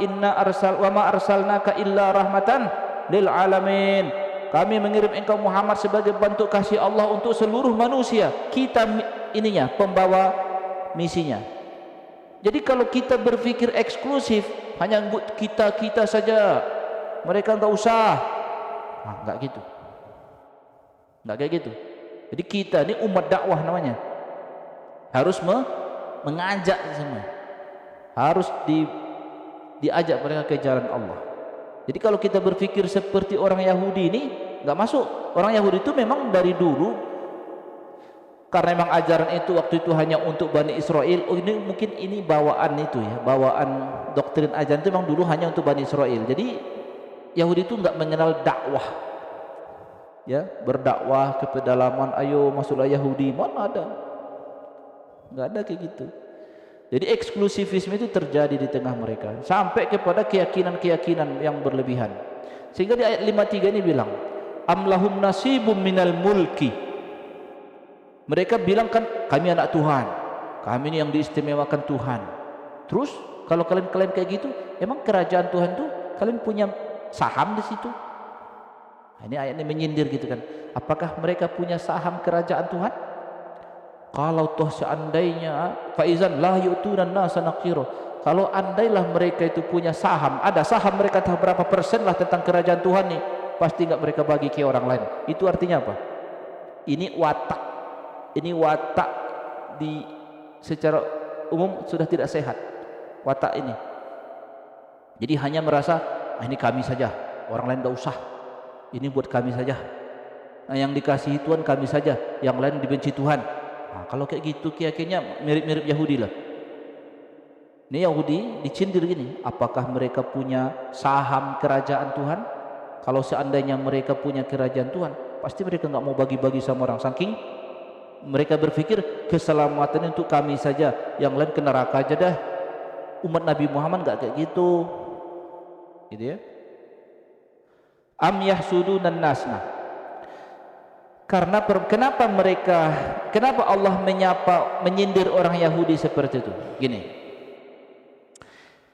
wa ma arsalnaka illa rahmatan lil alamin. Kami mengirim engkau Muhammad sebagai bentuk kasih Allah untuk seluruh manusia. Kita ininya pembawa misinya. Jadi kalau kita berpikir eksklusif, hanya kita saja, mereka enggak usah, enggak gitu, enggak kayak gitu. Jadi kita ini umat dakwah namanya, harus mengajak semua, harus diajak mereka ke jalan Allah. Jadi kalau kita berpikir seperti orang Yahudi ini, nggak masuk. Orang Yahudi itu memang dari dulu, karena memang ajaran itu waktu itu hanya untuk Bani Israel. Ini mungkin ini bawaan itu ya, bawaan doktrin ajaran itu memang dulu hanya untuk Bani Israel. Jadi Yahudi itu nggak mengenal dakwah, ya, berdakwah ke pedalaman, ayo masuklah Yahudi, mana ada, nggak ada kayak gitu. Jadi eksklusivisme itu terjadi di tengah mereka sampai kepada keyakinan-keyakinan yang berlebihan, sehingga di ayat 53 ini bilang amlahum nasibum minal mulki. Mereka bilang kan kami anak Tuhan, kami ini yang diistimewakan Tuhan. Terus kalau kalian kayak gitu, emang kerajaan Tuhan tuh kalian punya saham di situ? Ini ayat ini menyindir gitu kan. Apakah mereka punya saham kerajaan Tuhan? Kalau toh seandainya faizan la yu'tunan nasa naqira. Kalau andailah mereka itu punya saham, ada saham mereka tahu berapa persen lah tentang kerajaan Tuhan nih, pasti enggak mereka bagi ke orang lain. Itu artinya apa? Ini watak. Ini watak di secara umum sudah tidak sehat. Watak ini. Jadi hanya merasa ini kami saja, orang lain enggak usah. Ini buat kami saja. Nah, yang dikasihi Tuhan kami saja, yang lain dibenci Tuhan. Nah, kalau kayak gitu keyakinannya mirip-mirip Yahudi lah. Ini Yahudi dicindir gini, apakah mereka punya saham kerajaan Tuhan? Kalau seandainya mereka punya kerajaan Tuhan, pasti mereka nggak mau bagi-bagi sama orang, saking mereka berpikir keselamatan untuk kami saja, yang lain ke neraka aja dah. Umat Nabi Muhammad nggak kayak gitu, gitu ya. Am yahsudunan nasna. Karena kenapa Allah menyindir orang Yahudi seperti itu? Gini.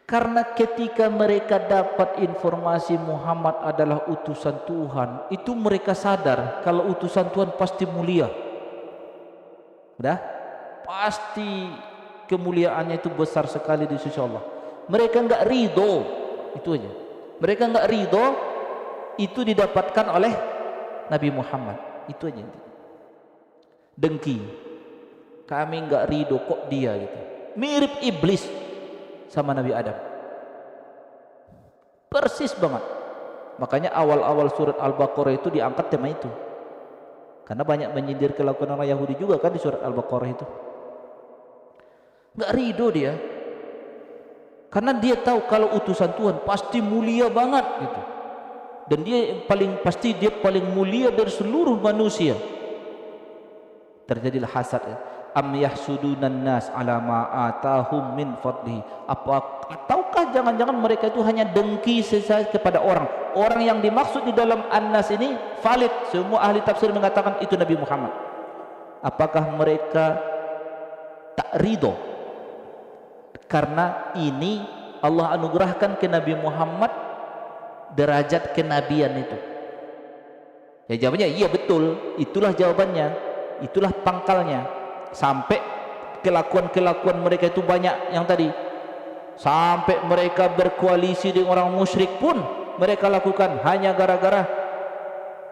Karena ketika mereka dapat informasi Muhammad adalah utusan Tuhan, itu mereka sadar kalau utusan Tuhan pasti mulia. Udah? Pasti kemuliaannya itu besar sekali di sisi Allah. Mereka enggak ridho, itu aja. Mereka enggak ridho itu didapatkan oleh Nabi Muhammad. Itu aja. Dengki. Kami enggak ridho kok dia gitu. Mirip iblis sama Nabi Adam. Persis banget. Makanya awal-awal surat Al-Baqarah itu diangkat tema itu. Karena banyak menyindir kelakuan orang Yahudi juga kan di surat Al-Baqarah itu. Enggak ridho dia. Karena dia tahu kalau utusan Tuhan pasti mulia banget gitu. Dan dia paling mulia dari seluruh manusia. Terjadilah hasad ya. Am yahsudunan nas ala ma atahum min fadlihi. Ataukah jangan-jangan mereka itu hanya dengki kepada orang yang dimaksud di dalam An-Nas ini valid, semua ahli tafsir mengatakan itu Nabi Muhammad. Apakah mereka tak ridho karena ini Allah anugerahkan ke Nabi Muhammad derajat kenabian itu? Ya jawabannya iya betul, itulah jawabannya, itulah pangkalnya. Sampai kelakuan-kelakuan mereka itu banyak yang tadi, sampai mereka berkoalisi dengan orang musyrik pun mereka lakukan hanya gara-gara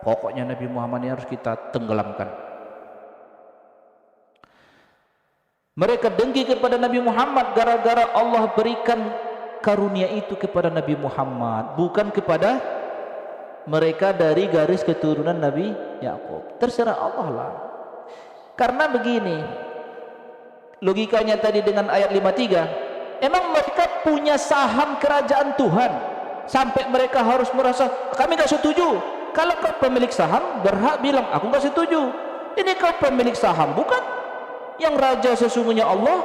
pokoknya Nabi Muhammad ini harus kita tenggelamkan. Mereka dengki kepada Nabi Muhammad gara-gara Allah berikan karunia itu kepada Nabi Muhammad, bukan kepada mereka dari garis keturunan Nabi Yakub. Terserah Allah lah. Karena begini, logikanya tadi dengan ayat 53, emang mereka punya saham kerajaan Tuhan sampai mereka harus merasa kami gak setuju? Kalau kau pemilik saham berhak bilang aku gak setuju. Ini kau pemilik saham bukan? Yang raja sesungguhnya Allah,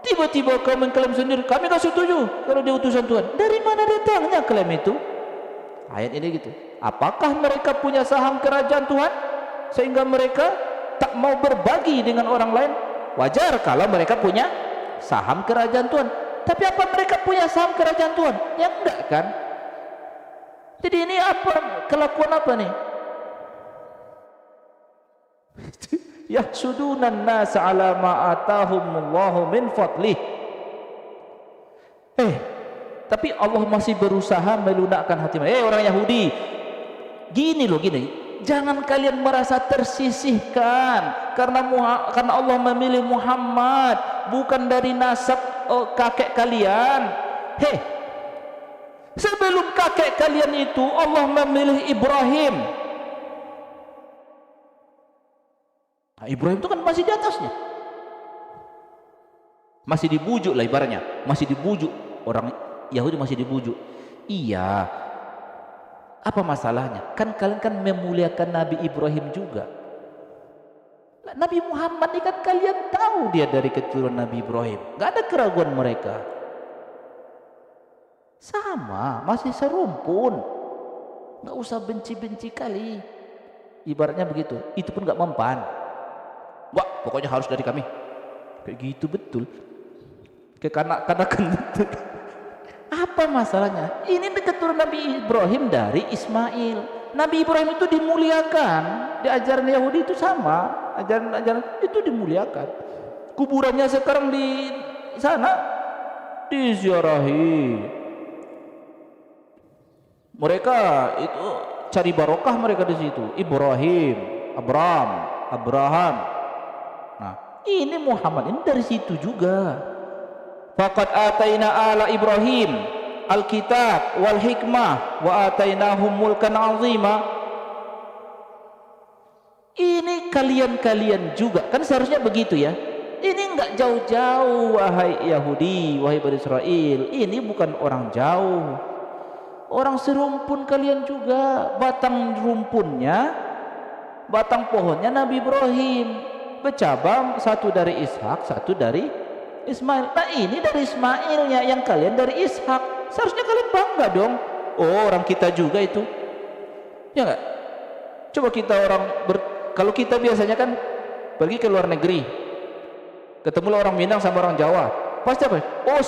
tiba-tiba kau mengklaim sendiri kami gak setuju kalau dia utusan Tuhan. Dari mana datangnya klaim itu? Ayat ini gitu. Apakah mereka punya saham kerajaan Tuhan sehingga mereka tak mau berbagi dengan orang lain? Wajar kalau mereka punya saham kerajaan Tuhan. Tapi apa mereka punya saham kerajaan Tuhan? Ya enggak kan? Jadi ini apa, kelakuan apa nih? Yahsudunan nasa ala ma atahumullahu min fadlih. Tapi Allah masih berusaha melunakkan hati mereka. Orang Yahudi, gini loh, gini. Jangan kalian merasa tersisihkan karena Allah memilih Muhammad bukan dari nasab kakek kalian. Sebelum kakek kalian itu Allah memilih Ibrahim. Nah, Ibrahim itu kan masih di atasnya, masih dibujuk lah ibaratnya, masih dibujuk. Orang Yahudi masih dibujuk. Iya, apa masalahnya? Kan kalian kan memuliakan Nabi Ibrahim juga. Nabi Muhammad ini kan kalian tahu dia dari keturunan Nabi Ibrahim. Gak ada keraguan mereka. Sama, masih serumpun. Gak usah benci-benci kali. Ibaratnya begitu. Itu pun gak mempan. Wah, pokoknya harus dari kami. Kayak gitu betul. Kekanak-kanakan betul. Apa masalahnya? Ini keturunan Nabi Ibrahim dari Ismail. Nabi Ibrahim itu dimuliakan. Di ajaran Yahudi itu sama. Ajaran itu dimuliakan. Kuburannya sekarang di sana diziarahi. Mereka itu cari barokah mereka di situ. Ibrahim, Abraham. Nah, ini Muhammad ini dari situ juga. Faqad ataina ala Ibrahim alkitab wal hikmah wa atainahum mulkan azima. Ini kalian juga kan seharusnya begitu ya. Ini enggak jauh-jauh wahai Yahudi, wahai Bani Israel. Ini bukan orang jauh, orang serumpun kalian juga. Batang rumpunnya, batang pohonnya Nabi Ibrahim, bercabang, satu dari Ishak, satu dari Ismail. Nah ini dari Ismailnya, yang kalian dari Ishak. Seharusnya kalian bangga dong. Oh, orang kita juga itu, ya enggak? Coba kita kalau kita biasanya kan pergi ke luar negeri, ketemulah orang Minang sama orang Jawa, pasti apa? Oh,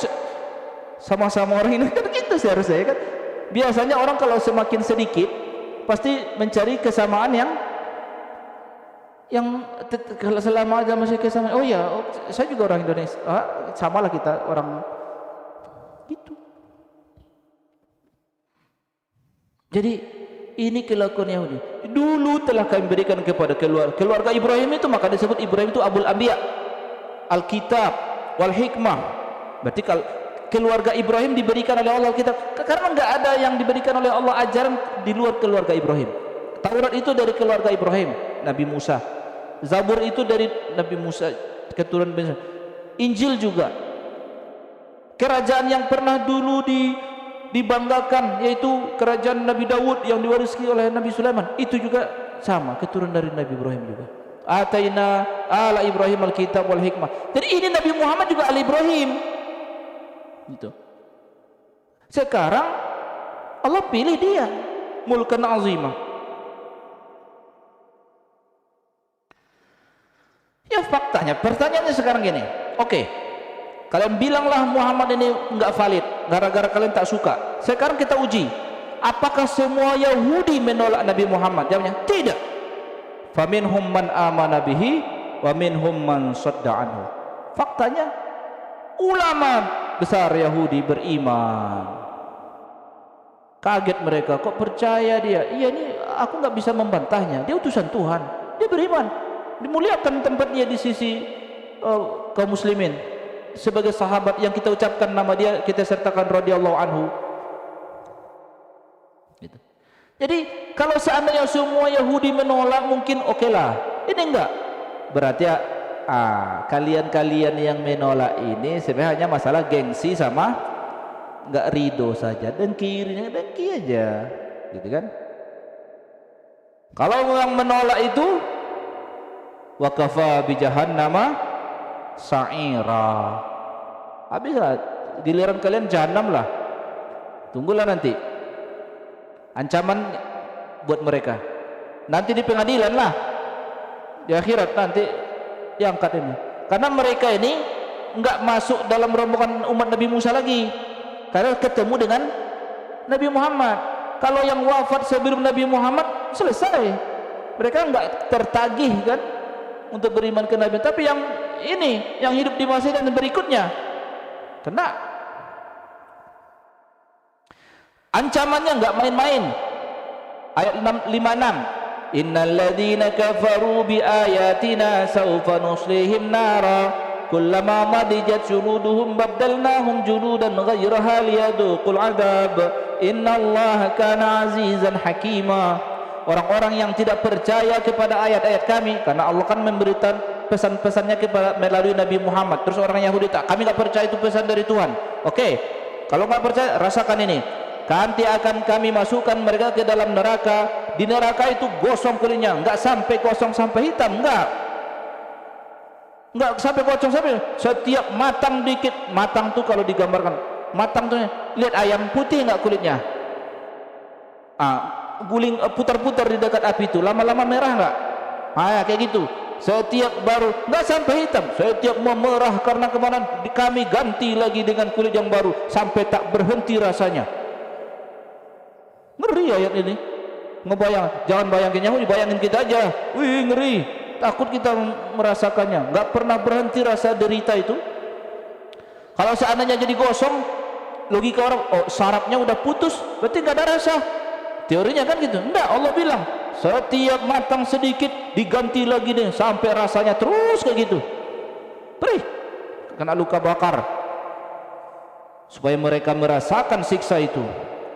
sama-sama orang ini kan gitu seharusnya kan. Biasanya orang kalau semakin sedikit pasti mencari kesamaan yang kalau selama aja masih kesamaan. Oh ya, saya juga orang Indonesia. Samalah kita orang gitu. Jadi ini kelakuan Yahudi. Dulu telah kami berikan kepada keluarga Ibrahim itu, maka disebut Ibrahim itu Abul Anbiya, Alkitab wal hikmah. Berarti kalau keluarga Ibrahim diberikan oleh Allah Alkitab, karena enggak ada yang diberikan oleh Allah ajaran di luar keluarga Ibrahim. Taurat itu dari keluarga Ibrahim, Nabi Musa. Zabur itu dari Nabi Musa, keturunan Musa. Injil juga. Kerajaan yang pernah dulu dibanggakan yaitu kerajaan Nabi Daud yang diwarisi oleh Nabi Sulaiman, itu juga sama, keturunan dari Nabi Ibrahim juga. Ataina ala Ibrahim alkitab wal hikmah. Jadi ini Nabi Muhammad juga ala Ibrahim. Gitu. Sekarang Allah pilih dia mulkan azimah. Ya faktanya, pertanyaannya sekarang gini. Oke, kalian bilanglah Muhammad ini enggak valid gara-gara kalian tak suka. Sekarang kita uji, apakah semua Yahudi menolak Nabi Muhammad? Jawabnya tidak. Faminhum man amana bihi wa minhum man sadda anhu. Faktanya ulama besar Yahudi beriman. Kaget mereka, kok percaya dia? Iya, ini aku nggak bisa membantahnya. Dia utusan Tuhan, dia beriman, dimuliakan tempatnya di sisi kaum muslimin. Sebagai sahabat yang kita ucapkan nama dia, kita sertakan radhiyallahu anhu. Gitu. Jadi kalau seandainya semua Yahudi menolak, mungkin oke lah. Ini enggak. Berarti Kalian-kalian yang menolak ini sebenarnya hanya masalah gengsi sama nggak ridho saja, dengki aja, gitu kan? Kalau yang menolak itu wakafa bi jahannama sa'ira, habislah giliran kalian jahanam lah. Tunggulah nanti ancaman buat mereka nanti di pengadilan lah, di akhirat nanti diangkat ini, karena mereka ini enggak masuk dalam rombongan umat Nabi Musa lagi karena ketemu dengan Nabi Muhammad. Kalau yang wafat sebelum Nabi Muhammad selesai, mereka enggak tertagih kan untuk beriman ke Nabi. Tapi yang ini yang hidup di masa dan berikutnya kena ancamannya enggak main-main. Ayat 56, innal ladzina kafaru bi ayatina sawfa nuslihim nara kullama madijat juluduhum baddalnahum juludan ghayraha liyaduqul adab innallaha kana azizan hakima. Orang-orang yang tidak percaya kepada ayat-ayat kami, karena Allah kan memberitakan pesan-pesannya kepada melalui Nabi Muhammad. Terus orang Yahudi tak, kami tak percaya itu pesan dari Tuhan. Oke, kalau nggak percaya rasakan ini, nanti akan kami masukkan mereka ke dalam neraka. Di neraka itu gosong kulitnya, enggak sampai kosong sampai hitam, enggak sampai kosong, sampai setiap matang dikit. Matang tuh kalau digambarkan matang tuh, lihat ayam putih enggak kulitnya, guling putar-putar di dekat api itu lama-lama merah enggak, kayak gitu. Setiap baru enggak sampai hitam, setiap memerah karena kemarin kami ganti lagi dengan kulit yang baru sampai tak berhenti rasanya. Ngeri ayat ini, ngebayang, jangan bayangin Yahudi, bayangin kita aja, wih ngeri, takut kita merasakannya. Nggak pernah berhenti rasa derita itu. Kalau seandainya jadi gosong, logika orang, oh sarafnya udah putus, berarti nggak ada rasa. Teorinya kan gitu. Enggak, Allah bilang setiap matang sedikit diganti lagi deh sampai rasanya terus kayak gitu. Perih, kena luka bakar, supaya mereka merasakan siksa itu.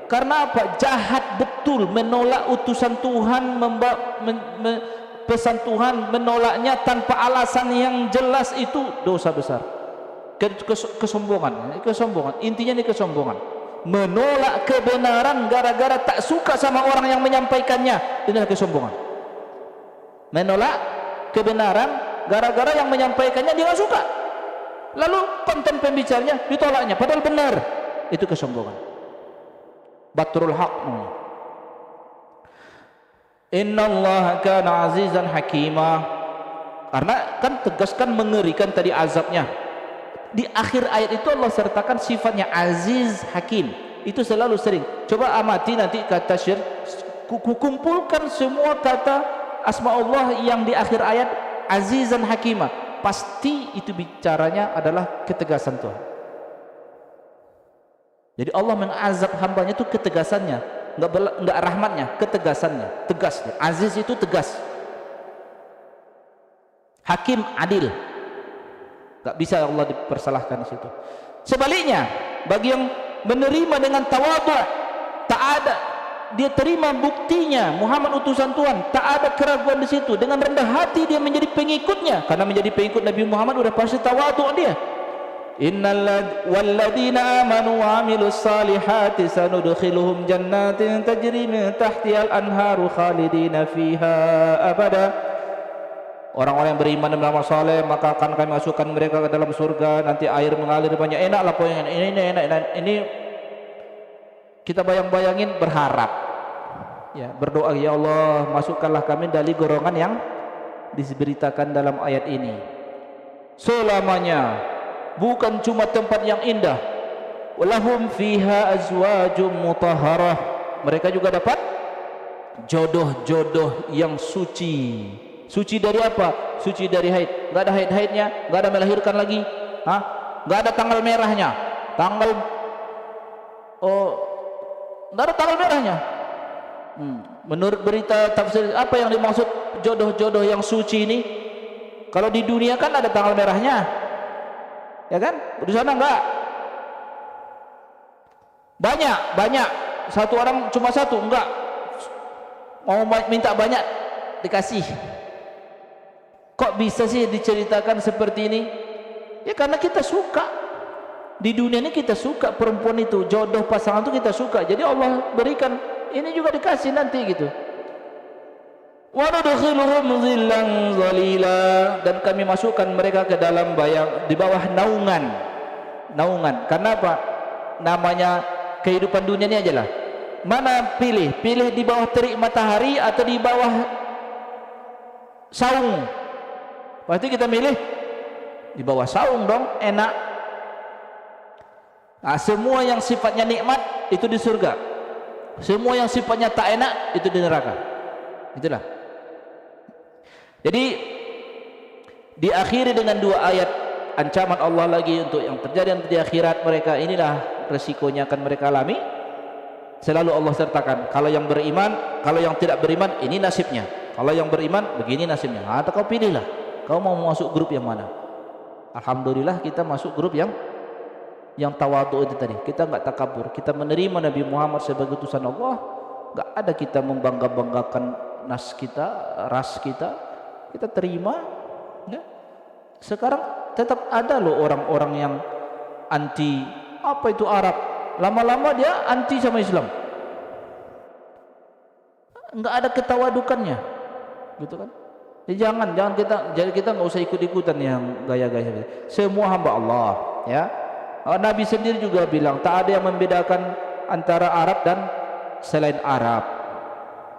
Karena apa? Jahat betul menolak utusan Tuhan, pesan Tuhan, menolaknya tanpa alasan yang jelas, itu dosa besar. Kesombongan, intinya ini kesombongan. Menolak kebenaran gara-gara tak suka sama orang yang menyampaikannya, ini adalah kesombongan. Menolak kebenaran gara-gara yang menyampaikannya dia nggak suka, lalu konten pembicaranya ditolaknya padahal benar, itu kesombongan. Batrul haq. Innallaha kana azizan hakima. Karena kan tegaskan mengerikan tadi azabnya. Di akhir ayat itu Allah sertakan sifatnya aziz hakim. Itu selalu sering. Coba amati nanti kata syir, kumpulkan semua kata asma Allah yang di akhir ayat azizan hakima. Pasti itu bicaranya adalah ketegasan Tuhan. Jadi Allah mengazab hambanya itu ketegasannya, enggak rahmatnya, ketegasannya, tegasnya. Aziz itu tegas, hakim adil, enggak bisa Allah dipersalahkan di situ. Sebaliknya, bagi yang menerima dengan tawadhu, tak ada, dia terima buktinya Muhammad utusan Tuhan, tak ada keraguan di situ. Dengan rendah hati dia menjadi pengikutnya, karena menjadi pengikut Nabi Muhammad udah pasti tawadhu dia. Innal walladzina amanu wa amilus salihati sanudkhiluhum jannatin tajri min tahtihal anharu khalidina fiha abada. Orang-orang yang beriman dan beramal saleh maka akan kami masukkan mereka ke dalam surga, nanti air mengalir banyak. Enaklah pokoknya ini enak. Ini kita bayang-bayangin, berharap ya, berdoa, ya Allah masukkanlah kami dari golongan yang diberitakan dalam ayat ini selamanya. Bukan cuma tempat yang indah, walahum fiha azwajum mutahharah, mereka juga dapat jodoh-jodoh yang suci. Suci dari apa? Suci dari haid, enggak ada haid-haidnya, enggak ada melahirkan lagi, enggak ada tanggal merahnya, enggak ada tanggal merahnya. Menurut berita tafsir, apa yang dimaksud jodoh-jodoh yang suci ini? Kalau di dunia kan ada tanggal merahnya, ya kan? Di sana enggak. Banyak. Satu orang cuma satu, enggak. Mau minta banyak dikasih. Kok bisa sih diceritakan seperti ini? Ya karena kita suka. Di dunia ini kita suka perempuan itu, jodoh pasangan itu kita suka. Jadi Allah berikan, ini juga dikasih nanti gitu. Wa nudkhiluhum dhillan dhalila, dan kami masukkan mereka ke dalam bayang di bawah naungan. Naungan. Karena apa? Namanya kehidupan dunia ini aja lah. Mana pilih? Pilih di bawah terik matahari atau di bawah saung? Pasti kita milih di bawah saung dong, enak. Nah, semua yang sifatnya nikmat itu di surga. Semua yang sifatnya tak enak itu di neraka. Itulah. Jadi diakhiri dengan dua ayat ancaman Allah lagi untuk yang terjadi nanti di akhirat mereka. Inilah resikonya akan mereka alami. Selalu Allah sertakan, kalau yang beriman, kalau yang tidak beriman ini nasibnya. Kalau yang beriman begini nasibnya. Atau kau pilihlah, kau mau masuk grup yang mana. Alhamdulillah kita masuk grup yang tawadhu itu tadi. Kita enggak takabur, kita menerima Nabi Muhammad sebagai utusan Allah. Enggak ada kita membangga-banggakan nas kita, ras kita. Kita terima ya. Sekarang tetap ada loh orang-orang yang anti apa itu Arab. Lama-lama dia anti sama Islam. Enggak ada ketawadukannya. Gitu kan? Jadi jangan kita enggak usah ikut-ikutan yang gaya-gaya. Semua hamba Allah, ya. Nabi sendiri juga bilang tak ada yang membedakan antara Arab dan selain Arab.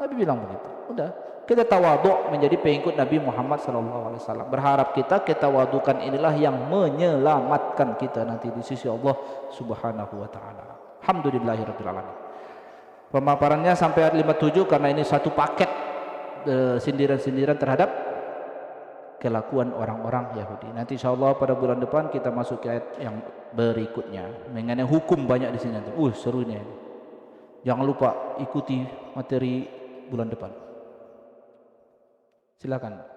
Nabi bilang begitu. Udah, kita tawadhu menjadi pengikut Nabi Muhammad SAW. Berharap kita ketawadukan inilah yang menyelamatkan kita nanti di sisi Allah Subhanahu wa taala. Alhamdulillahirabbil alamin. Pemaparannya sampai ayat 57 karena ini satu paket sindiran-sindiran terhadap kelakuan orang-orang Yahudi. Nanti insyaallah pada bulan depan kita masuk ke ayat yang berikutnya. Mengenai hukum banyak di sini. Serunya ini. Jangan lupa ikuti materi bulan depan. Silakan.